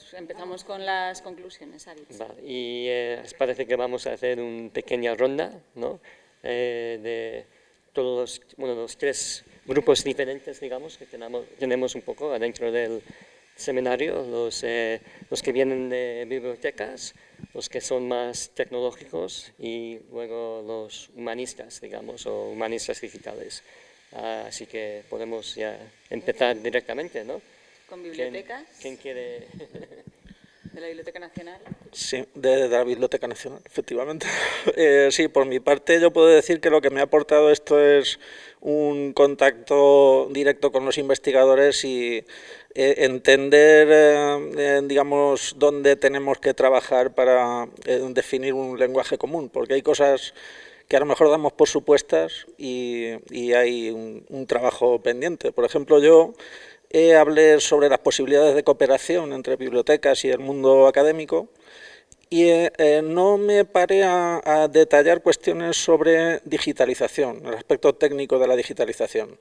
pues empezamos con las conclusiones, Aritz. Vale, y parece que vamos a hacer una pequeña ronda, ¿no? De todos los tres grupos diferentes, digamos, que tenemos un poco adentro del seminario, los que vienen de bibliotecas, los que son más tecnológicos y luego los humanistas, digamos, o humanistas digitales. Así que podemos ya empezar directamente, ¿no? ¿Con bibliotecas? ¿Quién quiere? ¿De la Biblioteca Nacional? Sí, de la Biblioteca Nacional, efectivamente. Sí, por mi parte yo puedo decir que lo que me ha aportado esto es un contacto directo con los investigadores y entender, digamos, dónde tenemos que trabajar para definir un lenguaje común, porque hay cosas que a lo mejor damos por supuestas y hay un trabajo pendiente. Por ejemplo, yo hablé sobre las posibilidades de cooperación entre bibliotecas y el mundo académico y no me paré a detallar cuestiones sobre digitalización, el aspecto técnico de la digitalización.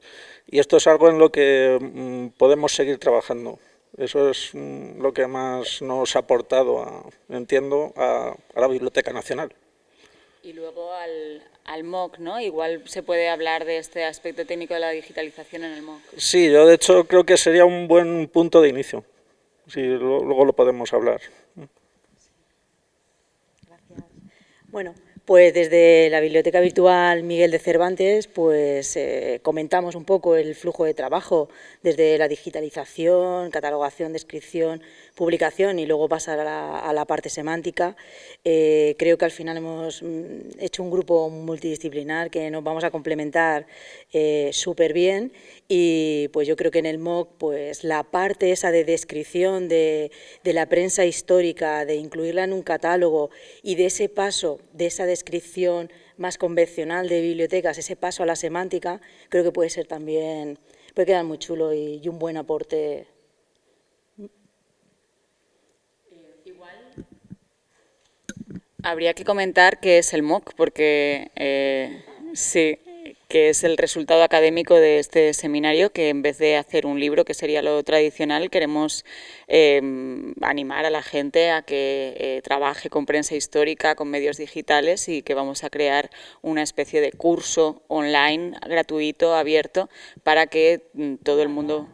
Y esto es algo en lo que podemos seguir trabajando. Eso es lo que más nos ha aportado, entiendo, a la Biblioteca Nacional. Y luego al MOOC, ¿no? Igual se puede hablar de este aspecto técnico de la digitalización en el MOOC. Sí, yo de hecho creo que sería un buen punto de inicio. Sí, luego lo podemos hablar. Gracias. Bueno, pues desde la Biblioteca Virtual Miguel de Cervantes, pues comentamos un poco el flujo de trabajo desde la digitalización, catalogación, descripción, publicación y luego pasar a la parte semántica. Creo que al final hemos hecho un grupo multidisciplinar que nos vamos a complementar súper bien y pues yo creo que en el MOOC pues la parte esa de descripción de la prensa histórica, de incluirla en un catálogo y de ese paso, de esa descripción más convencional de bibliotecas, ese paso a la semántica, creo que puede ser también, puede quedar muy chulo y un buen aporte. Igual habría que comentar qué es el MOOC, porque sí, que es el resultado académico de este seminario, que en vez de hacer un libro, que sería lo tradicional, queremos animar a la gente a que trabaje con prensa histórica, con medios digitales y que vamos a crear una especie de curso online, gratuito, abierto, para que todo el mundo...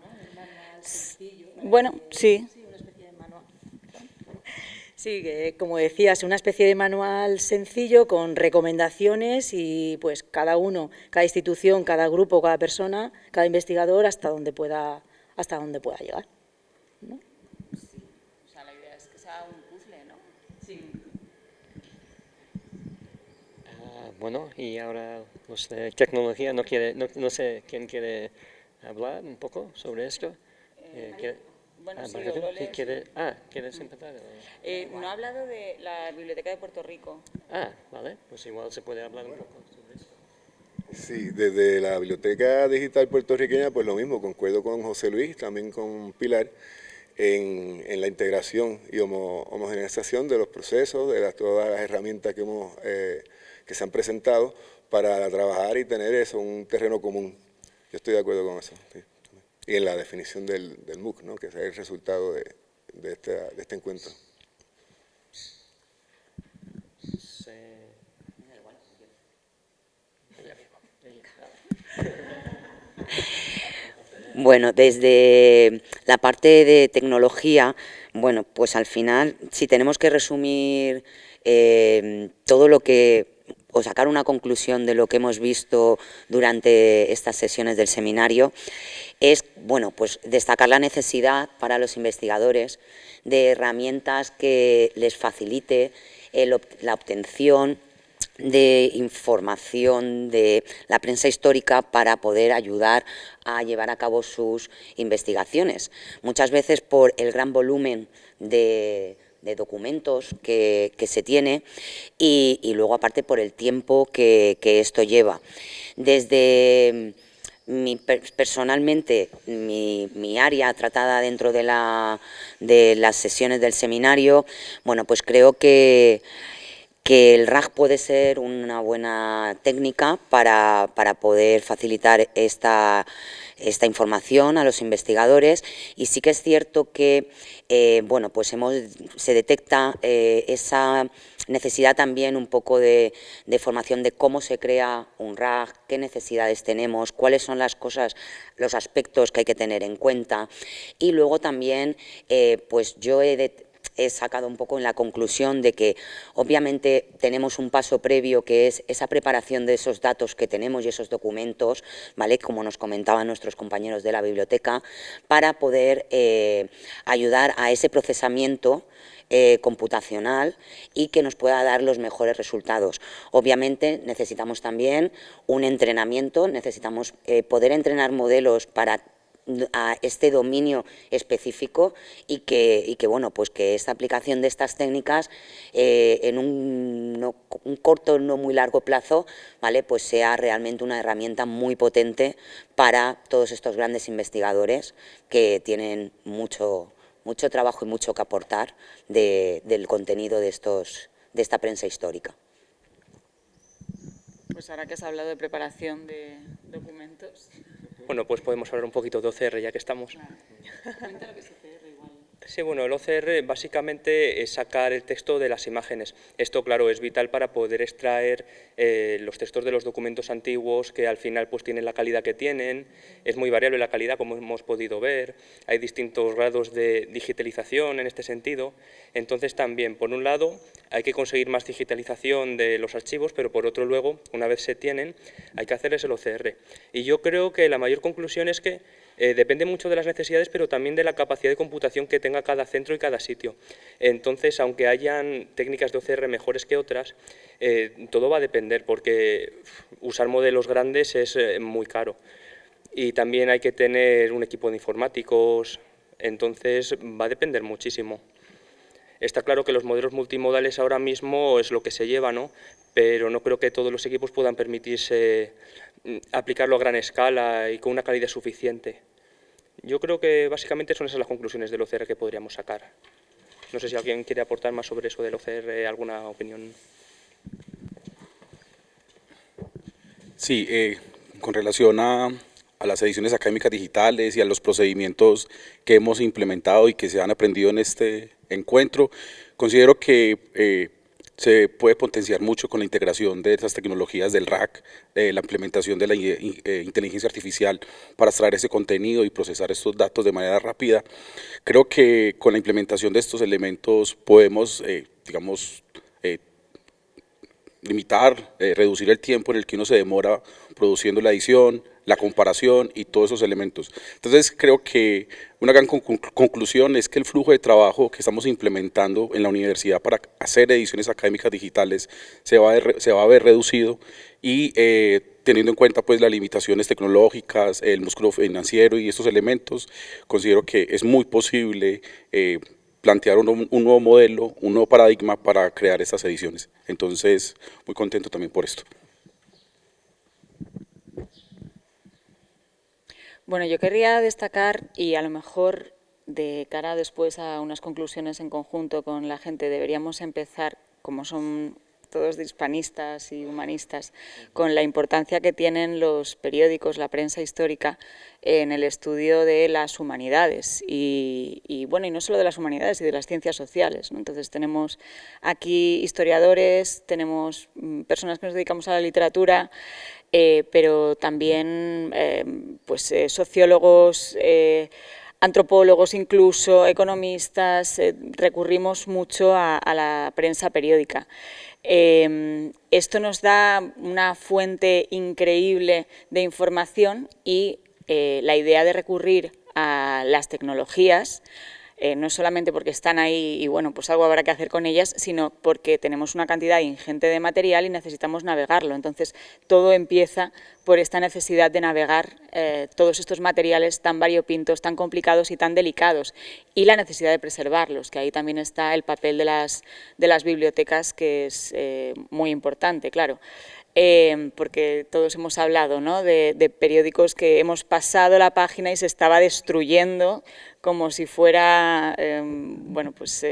Bueno, sí. Sí, que como decías, una especie de manual sencillo con recomendaciones y pues cada uno, cada institución, cada grupo, cada persona, cada investigador hasta donde pueda llegar, ¿no? Sí, o sea, la idea es que sea un puzzle, ¿no? Sí. Bueno, y ahora los de tecnología, no sé quién quiere hablar un poco sobre esto. Bueno, sí, Margarita, lo leo. ¿quieres empezar? No ha hablado de la Biblioteca de Puerto Rico. Vale, pues igual se puede hablar un poco sobre eso. Sí, desde la Biblioteca Digital Puertorriqueña, pues lo mismo, concuerdo con José Luis, también con Pilar, en la integración y homogeneización de los procesos, de todas las herramientas que se han presentado para trabajar y tener eso, un terreno común. Yo estoy de acuerdo con eso. Sí. Y en la definición del MOOC, ¿no? Que es el resultado de este encuentro. Bueno, desde la parte de tecnología, bueno, pues al final, si tenemos que resumir todo lo que, o sacar una conclusión de lo que hemos visto durante estas sesiones del seminario, es, bueno, pues destacar la necesidad para los investigadores de herramientas que les facilite la obtención de información de la prensa histórica para poder ayudar a llevar a cabo sus investigaciones. Muchas veces por el gran volumen de documentos que se tiene y luego aparte por el tiempo que esto lleva. Desde personalmente, mi área tratada dentro de las sesiones del seminario, bueno, pues creo que que el RAG puede ser una buena técnica para poder facilitar esta información a los investigadores, y sí que es cierto que bueno, pues se detecta esa necesidad también un poco de formación de cómo se crea un RAG, qué necesidades tenemos, cuáles son las cosas, los aspectos que hay que tener en cuenta, y luego también pues yo he sacado un poco en la conclusión de que obviamente tenemos un paso previo, que es esa preparación de esos datos que tenemos y esos documentos, ¿vale?, como nos comentaban nuestros compañeros de la biblioteca, para poder ayudar a ese procesamiento computacional y que nos pueda dar los mejores resultados. Obviamente necesitamos también un entrenamiento, necesitamos poder entrenar modelos para a este dominio específico, y que bueno, pues que esta aplicación de estas técnicas en un corto, no muy largo plazo, ¿vale?, pues sea realmente una herramienta muy potente para todos estos grandes investigadores que tienen mucho trabajo y mucho que aportar del contenido de esta prensa histórica. Pues ahora que has hablado de preparación de documentos. Bueno, pues podemos hablar un poquito de OCR ya que estamos. Claro. Cuenta lo que es OCR igual. Sí, bueno, el OCR básicamente es sacar el texto de las imágenes. Esto, claro, es vital para poder extraer los textos de los documentos antiguos, que al final pues tienen la calidad que tienen. Es muy variable la calidad, como hemos podido ver. Hay distintos grados de digitalización en este sentido. Entonces también, por un lado, hay que conseguir más digitalización de los archivos, pero por otro luego, una vez se tienen, hay que hacerles el OCR. Y yo creo que la mayor conclusión es que depende mucho de las necesidades, pero también de la capacidad de computación que tenga cada centro y cada sitio. Entonces, aunque hayan técnicas de OCR mejores que otras, todo va a depender, porque usar modelos grandes es muy caro. Y también hay que tener un equipo de informáticos, entonces va a depender muchísimo. Está claro que los modelos multimodales ahora mismo es lo que se lleva, ¿no?, pero no creo que todos los equipos puedan permitirse aplicarlo a gran escala y con una calidad suficiente. Yo creo que básicamente son esas las conclusiones del OCR que podríamos sacar. No sé si alguien quiere aportar más sobre eso del OCR, alguna opinión. Sí, con relación a las ediciones académicas digitales y a los procedimientos que hemos implementado y que se han aprendido en este encuentro, considero que se puede potenciar mucho con la integración de estas tecnologías del RAG, la implementación de la inteligencia artificial para extraer ese contenido y procesar estos datos de manera rápida. Creo que con la implementación de estos elementos podemos, digamos, limitar, reducir el tiempo en el que uno se demora produciendo la edición, la comparación y todos esos elementos. Entonces creo que una gran conclusión es que el flujo de trabajo que estamos implementando en la universidad para hacer ediciones académicas digitales se va a ver reducido, y teniendo en cuenta pues las limitaciones tecnológicas, el músculo financiero y estos elementos, considero que es muy posible plantear un nuevo modelo, un nuevo paradigma para crear estas ediciones. Entonces, muy contento también por esto. Bueno, yo querría destacar, y a lo mejor de cara después a unas conclusiones en conjunto con la gente, deberíamos empezar, como son todos de hispanistas y humanistas, con la importancia que tienen los periódicos, la prensa histórica, en el estudio de las humanidades y bueno, y no solo de las humanidades, y de las ciencias sociales, ¿no? Entonces tenemos aquí historiadores, tenemos personas que nos dedicamos a la literatura, pero también pues, sociólogos, antropólogos, incluso economistas, recurrimos mucho a la prensa periódica. Esto nos da una fuente increíble de información, y la idea de recurrir a las tecnologías, no solamente porque están ahí y bueno, pues algo habrá que hacer con ellas, sino porque tenemos una cantidad ingente de material y necesitamos navegarlo. Entonces, todo empieza por esta necesidad de navegar todos estos materiales tan variopintos, tan complicados y tan delicados, y la necesidad de preservarlos, que ahí también está el papel de las bibliotecas, que es muy importante, claro. Porque todos hemos hablado, ¿no?, de periódicos que hemos pasado la página y se estaba destruyendo como si fuera bueno, pues,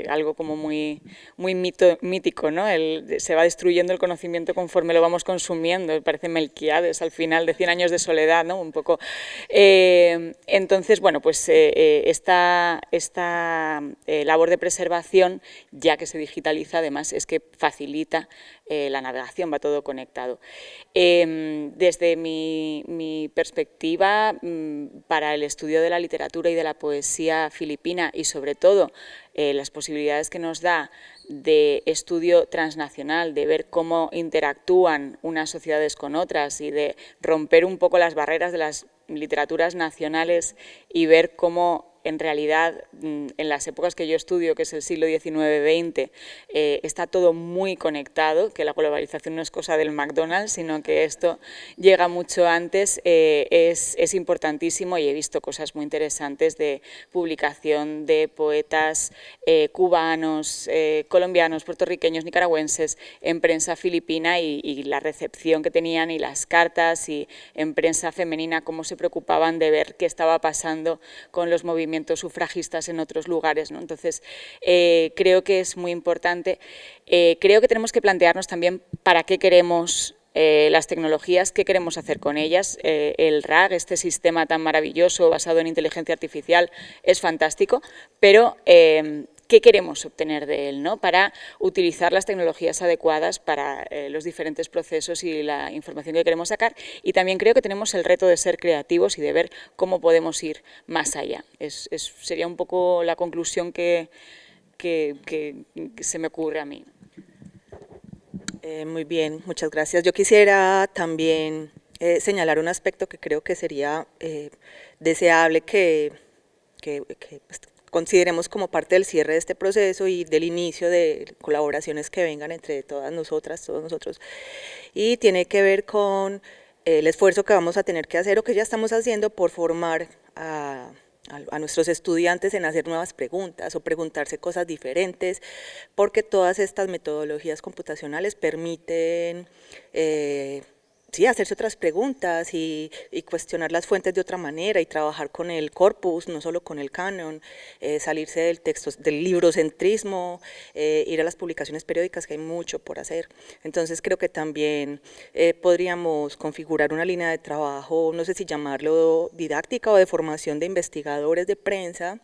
algo como muy mítico, ¿no? Se va destruyendo el conocimiento conforme lo vamos consumiendo, parece Melquíades al final de 100 años de soledad, ¿no? Un poco. Entonces, bueno, pues esta labor de preservación, ya que se digitaliza, además es que facilita la navegación, va todo conectado. Desde mi perspectiva, para el estudio de la literatura y de la poesía filipina y sobre todo las posibilidades que nos da de estudio transnacional, de ver cómo interactúan unas sociedades con otras y de romper un poco las barreras de las literaturas nacionales y ver cómo en realidad en las épocas que yo estudio, que es el siglo XIX-XX, está todo muy conectado, que la globalización no es cosa del McDonald's, sino que esto llega mucho antes, es importantísimo, y he visto cosas muy interesantes de publicación de poetas cubanos, colombianos, puertorriqueños, nicaragüenses en prensa filipina y la recepción que tenían y las cartas, y en prensa femenina cómo se preocupaban de ver qué estaba pasando con los movimientos sufragistas en otros lugares, ¿no? Entonces, creo que es muy importante. Creo que tenemos que plantearnos también para qué queremos las tecnologías, qué queremos hacer con ellas. El RAG, este sistema tan maravilloso basado en inteligencia artificial, es fantástico, pero ¿qué queremos obtener de él, ¿no? Para utilizar las tecnologías adecuadas para los diferentes procesos y la información que queremos sacar. Y también creo que tenemos el reto de ser creativos y de ver cómo podemos ir más allá. Sería un poco la conclusión que se me ocurre a mí. Muy bien, muchas gracias. Yo quisiera también señalar un aspecto que creo que sería deseable que pues, consideremos como parte del cierre de este proceso y del inicio de colaboraciones que vengan entre todas nosotras, todos nosotros, y tiene que ver con el esfuerzo que vamos a tener que hacer o que ya estamos haciendo por formar a nuestros estudiantes en hacer nuevas preguntas o preguntarse cosas diferentes, porque todas estas metodologías computacionales permiten sí, hacerse otras preguntas y cuestionar las fuentes de otra manera y trabajar con el corpus, no solo con el canon, salirse del librocentrismo, ir a las publicaciones periódicas, que hay mucho por hacer. Entonces creo que también podríamos configurar una línea de trabajo, no sé si llamarlo didáctica o de formación de investigadores de prensa,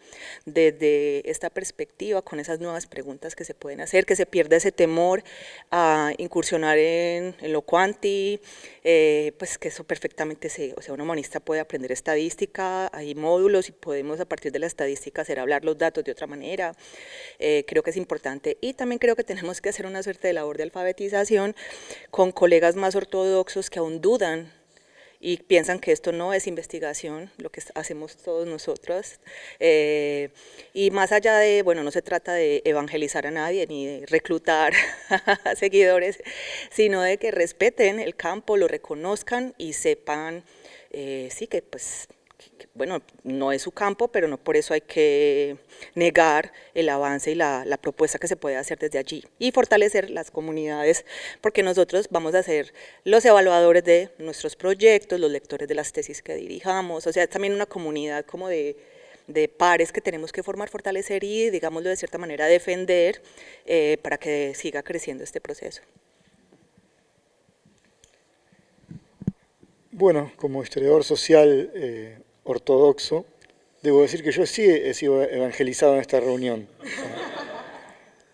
desde esta perspectiva, con esas nuevas preguntas que se pueden hacer, que se pierda ese temor a incursionar en lo cuanti, pues que eso perfectamente o sea, un humanista puede aprender estadística, hay módulos y podemos a partir de la estadística hacer hablar los datos de otra manera. Creo que es importante, y también creo que tenemos que hacer una suerte de labor de alfabetización con colegas más ortodoxos que aún dudan y piensan que esto no es investigación, lo que hacemos todos nosotros, y más allá de, bueno, no se trata de evangelizar a nadie ni de reclutar seguidores, sino de que respeten el campo, lo reconozcan y sepan, sí, que pues, bueno, no es su campo, pero no por eso hay que negar el avance y la propuesta que se puede hacer desde allí y fortalecer las comunidades, porque nosotros vamos a ser los evaluadores de nuestros proyectos, los lectores de las tesis que dirijamos, o sea, es también una comunidad como de pares que tenemos que formar, fortalecer y, digámoslo de cierta manera, defender para que siga creciendo este proceso. Bueno, como historiador social ortodoxo, debo decir que yo sí he sido evangelizado en esta reunión.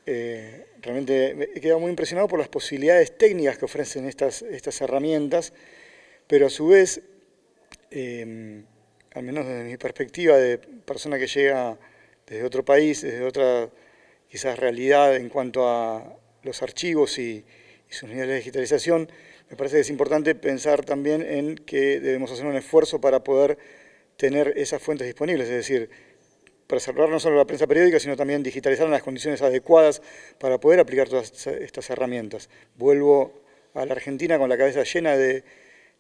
Realmente he quedado muy impresionado por las posibilidades técnicas que ofrecen estas herramientas, pero a su vez, al menos desde mi perspectiva de persona que llega desde otro país, desde otra quizás realidad en cuanto a los archivos y sus niveles de digitalización, me parece que es importante pensar también en que debemos hacer un esfuerzo para poder tener esas fuentes disponibles, es decir, preservar no solo la prensa periódica, sino también digitalizar en las condiciones adecuadas para poder aplicar todas estas herramientas. Vuelvo a la Argentina con la cabeza llena de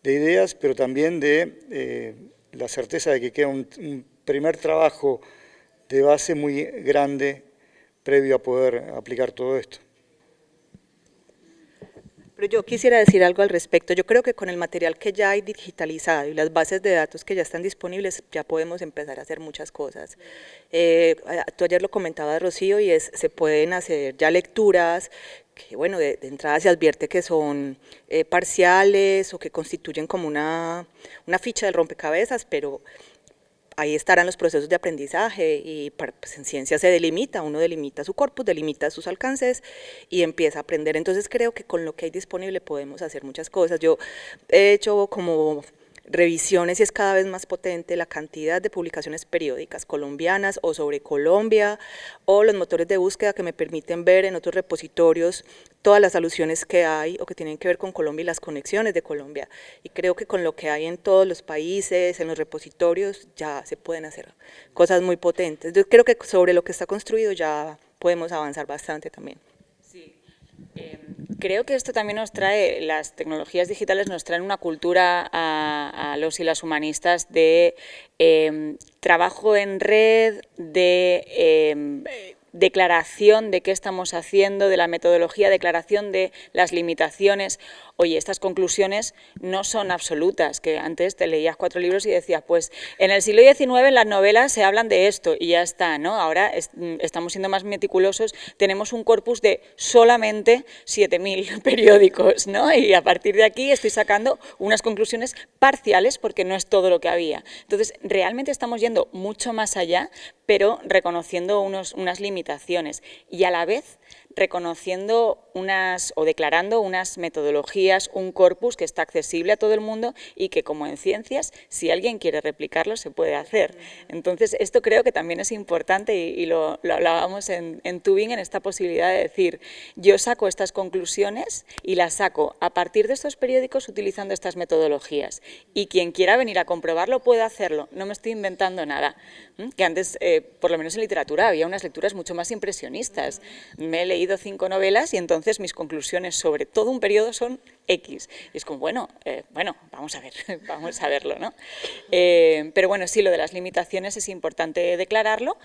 ideas, pero también de la certeza de que queda un primer trabajo de base muy grande previo a poder aplicar todo esto. Pero yo quisiera decir algo al respecto. Yo creo que con el material que ya hay digitalizado y las bases de datos que ya están disponibles, ya podemos empezar a hacer muchas cosas. Tú ayer lo comentabas, Rocío, y se pueden hacer ya lecturas que, bueno, de entrada se advierte que son parciales o que constituyen como una ficha del rompecabezas, pero ahí estarán los procesos de aprendizaje y pues en ciencia se delimita, uno delimita su corpus, delimita sus alcances y empieza a aprender. Entonces creo que con lo que hay disponible podemos hacer muchas cosas. Yo he hecho como revisiones y es cada vez más potente la cantidad de publicaciones periódicas colombianas o sobre Colombia o los motores de búsqueda que me permiten ver en otros repositorios todas las alusiones que hay o que tienen que ver con Colombia y las conexiones de Colombia. Y creo que con lo que hay en todos los países, en los repositorios, ya se pueden hacer cosas muy potentes. Yo creo que sobre lo que está construido ya podemos avanzar bastante también. Sí. Creo que esto también nos trae, las tecnologías digitales nos traen una cultura a los y las humanistas de trabajo en red, de declaración de qué estamos haciendo, de la metodología, declaración de las limitaciones. Oye, estas conclusiones no son absolutas, que antes te leías 4 libros y decías, pues en el siglo XIX en las novelas se hablan de esto y ya está, ¿no? Ahora estamos siendo más meticulosos, tenemos un corpus de solamente 7.000 periódicos, ¿no? Y a partir de aquí estoy sacando unas conclusiones parciales porque no es todo lo que había. Entonces, realmente estamos yendo mucho más allá, pero reconociendo unas limitaciones y a la vez reconociendo o declarando unas metodologías, un corpus que está accesible a todo el mundo y que, como en ciencias, si alguien quiere replicarlo, se puede hacer. Entonces, esto creo que también es importante y lo hablábamos en Tübingen, en esta posibilidad de decir, yo saco estas conclusiones y las saco a partir de estos periódicos utilizando estas metodologías. Y quien quiera venir a comprobarlo puede hacerlo, no me estoy inventando nada. Que antes, por lo menos en literatura, había unas lecturas mucho más impresionistas. Me he leído 5 novelas y entonces mis conclusiones sobre todo un periodo son X. Y es como, bueno, vamos a ver, vamos a verlo, ¿no? Pero bueno, sí, lo de las limitaciones es importante declararlo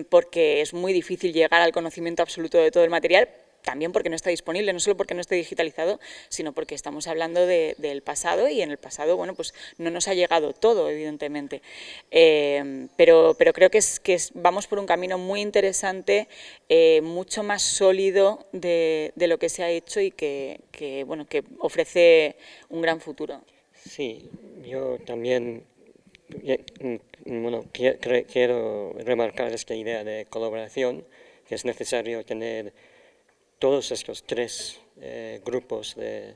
porque es muy difícil llegar al conocimiento absoluto de todo el material, también porque no está disponible, no solo porque no esté digitalizado, sino porque estamos hablando del pasado y en el pasado, bueno, pues no nos ha llegado todo, evidentemente. Pero creo que vamos por un camino muy interesante, mucho más sólido de lo que se ha hecho y que ofrece un gran futuro. Sí, yo también quiero remarcar esta idea de colaboración, que es necesario tener todos estos 3 grupos de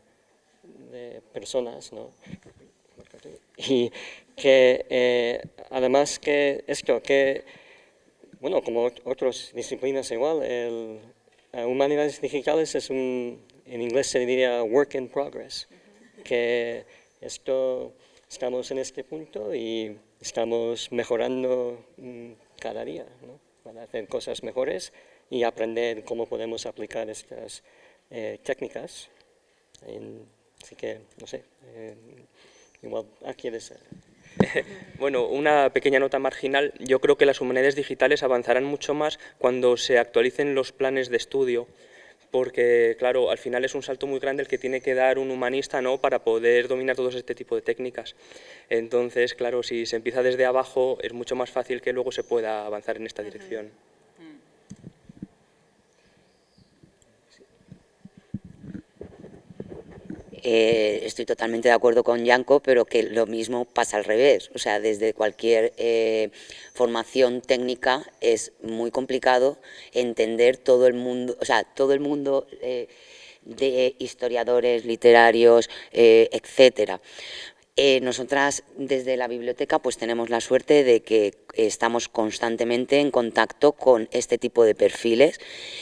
personas, ¿no? Y que además que esto, que bueno, como otras disciplinas igual, humanidades digitales es en inglés se diría work in progress, que estamos en este punto y estamos mejorando cada día, ¿no? Para hacer cosas mejores y aprender cómo podemos aplicar estas técnicas. Así que, no sé, igual, ¿quieres? Bueno, una pequeña nota marginal. Yo creo que las humanidades digitales avanzarán mucho más cuando se actualicen los planes de estudio, porque, claro, al final es un salto muy grande el que tiene que dar un humanista, ¿no?, para poder dominar todo este tipo de técnicas. Entonces, claro, si se empieza desde abajo, es mucho más fácil que luego se pueda avanzar en esta dirección. Estoy totalmente de acuerdo con Yanko, pero que lo mismo pasa al revés. O sea, desde cualquier formación técnica es muy complicado entender todo el mundo, o sea, todo el mundo de historiadores, literarios, etcétera. Nosotras desde la biblioteca pues tenemos la suerte de que estamos constantemente en contacto con este tipo de perfiles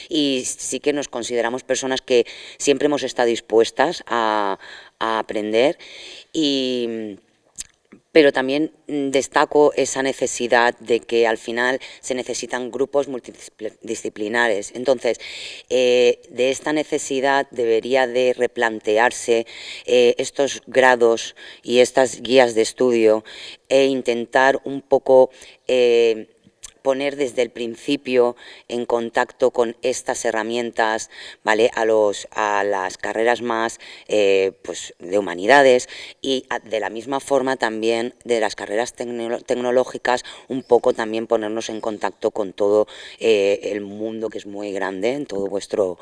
y sí que nos consideramos personas que siempre hemos estado dispuestas a aprender pero también destaco esa necesidad de que al final se necesitan grupos multidisciplinares. Entonces, de esta necesidad debería de replantearse estos grados y estas guías de estudio e intentar un poco poner desde el principio en contacto con estas herramientas, ¿vale? a las carreras más pues de humanidades, y de la misma forma también de las carreras tecnológicas, un poco también ponernos en contacto con todo el mundo, que es muy grande, en todo vuestro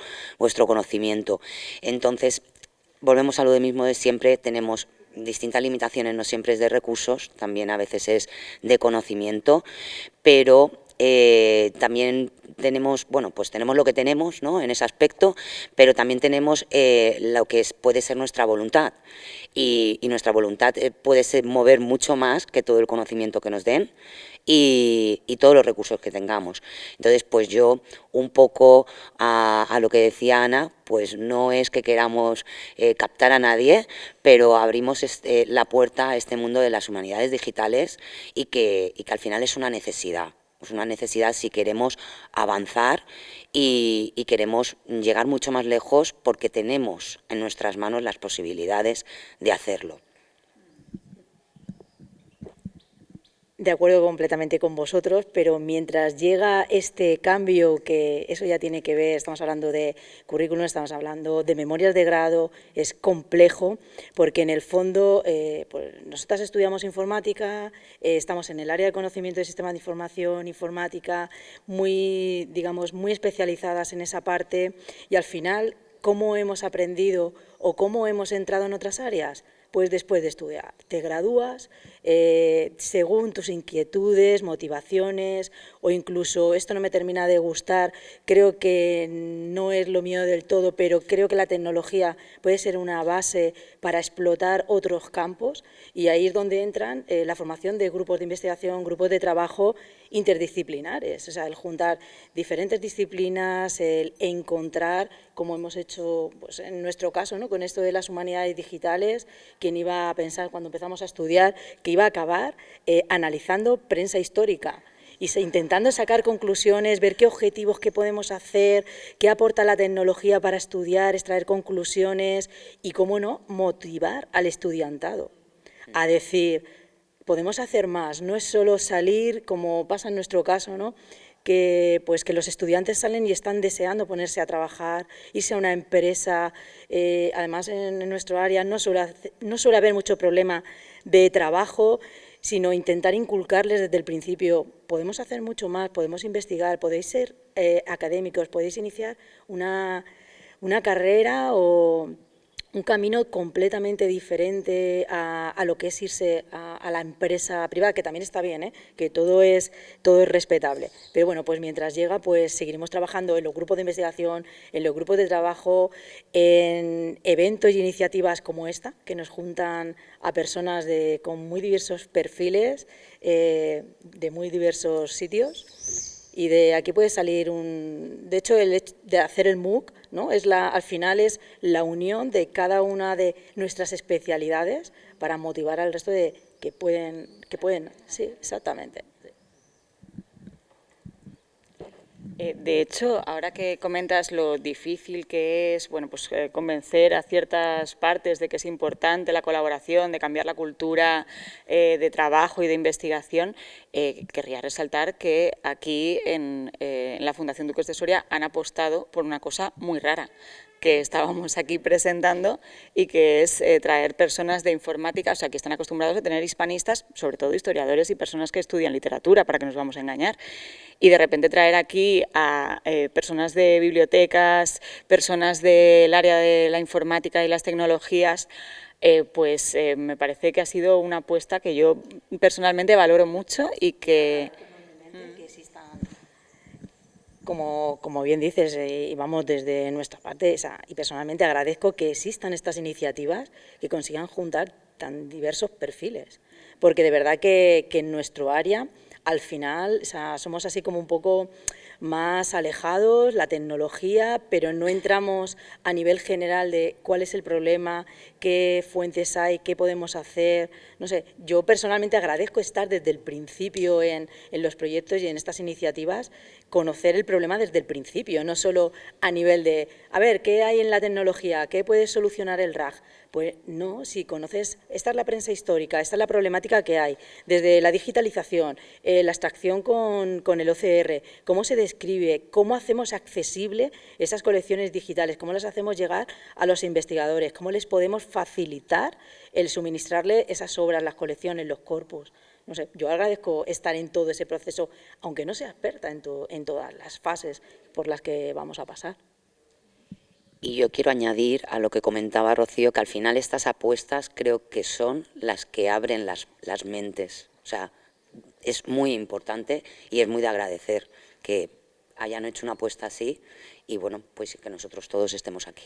conocimiento. Entonces, volvemos a lo mismo de siempre, tenemos distintas limitaciones, no siempre es de recursos, también a veces es de conocimiento, pero también tenemos, bueno, pues tenemos lo que tenemos, ¿no?, en ese aspecto, pero también tenemos lo que puede ser nuestra voluntad, y nuestra voluntad puede mover mucho más que todo el conocimiento que nos den y todos los recursos que tengamos. Entonces, pues yo, un poco a lo que decía Ana, pues no es que queramos captar a nadie, pero abrimos la puerta a este mundo de las humanidades digitales, y que al final es una necesidad. Es una necesidad si queremos avanzar y queremos llegar mucho más lejos, porque tenemos en nuestras manos las posibilidades de hacerlo. De acuerdo completamente con vosotros, pero mientras llega este cambio, que eso ya tiene que ver, estamos hablando de currículum, estamos hablando de memorias de grado, es complejo, porque en el fondo pues nosotras estudiamos informática, estamos en el área de conocimiento de sistemas de información, informática, muy, digamos, muy especializadas en esa parte, y al final, ¿cómo hemos aprendido o cómo hemos entrado en otras áreas? Pues después de estudiar, te gradúas según tus inquietudes, motivaciones, o incluso esto no me termina de gustar, creo que no es lo mío del todo, pero creo que la tecnología puede ser una base para explotar otros campos, y ahí es donde entran la formación de grupos de investigación, grupos de trabajo interdisciplinares, o sea, el juntar diferentes disciplinas, el encontrar, como hemos hecho pues, en nuestro caso, ¿no?, con esto de las humanidades digitales. ¿Quién iba a pensar cuando empezamos a estudiar que iba a acabar analizando prensa histórica y intentando sacar conclusiones, ver qué objetivos, qué podemos hacer, qué aporta la tecnología para estudiar, extraer conclusiones y, cómo no, motivar al estudiantado a decir, podemos hacer más, no es solo salir, como pasa en nuestro caso, ¿no?, que los estudiantes salen y están deseando ponerse a trabajar, irse a una empresa. Además, en nuestro área no suele haber mucho problema de trabajo, sino intentar inculcarles desde el principio, podemos hacer mucho más, podemos investigar, podéis ser académicos, podéis iniciar una carrera o un camino completamente diferente a lo que es irse a la empresa privada, que también está bien, que todo es respetable. Pero bueno, pues mientras llega, pues seguiremos trabajando en los grupos de investigación, en los grupos de trabajo, en eventos y iniciativas como esta, que nos juntan a personas con muy diversos perfiles, de muy diversos sitios. Y de aquí puede salir de hecho, el hecho de hacer el MOOC, ¿no?, al final es la unión de cada una de nuestras especialidades para motivar al resto de que pueden, sí, exactamente. De hecho, ahora que comentas lo difícil que es, bueno, pues convencer a ciertas partes de que es importante la colaboración, de cambiar la cultura de trabajo y de investigación, querría resaltar que aquí en la Fundación Duques de Soria han apostado por una cosa muy rara, que estábamos aquí presentando, y que es traer personas de informática, o sea, que están acostumbrados a tener hispanistas, sobre todo historiadores y personas que estudian literatura, para que nos vamos a engañar, y de repente traer aquí a personas de bibliotecas, personas del área de la informática y las tecnologías, pues me parece que ha sido una apuesta que yo personalmente valoro mucho y que como bien dices, y vamos desde nuestra parte, y personalmente agradezco que existan estas iniciativas que consigan juntar tan diversos perfiles, porque de verdad que en nuestro área, al final, somos así como un poco más alejados, la tecnología, pero no entramos a nivel general de cuál es el problema, qué fuentes hay, qué podemos hacer. No sé, yo personalmente agradezco estar desde el principio en los proyectos y en estas iniciativas, conocer el problema desde el principio, no solo a nivel de, a ver, ¿qué hay en la tecnología? ¿Qué puede solucionar el RAG? Pues no, si conoces, esta es la prensa histórica, esta es la problemática que hay, desde la digitalización, la extracción con el OCR, cómo se describe, cómo hacemos accesible esas colecciones digitales, cómo las hacemos llegar a los investigadores, cómo les podemos facilitar el suministrarle esas obras, las colecciones, los corpus. No sé, yo agradezco estar en todo ese proceso, aunque no sea experta en todas las fases por las que vamos a pasar. Y yo quiero añadir a lo que comentaba Rocío, que al final estas apuestas creo que son las que abren las mentes. O sea, es muy importante y es muy de agradecer que hayan hecho una apuesta así y bueno, pues que nosotros todos estemos aquí.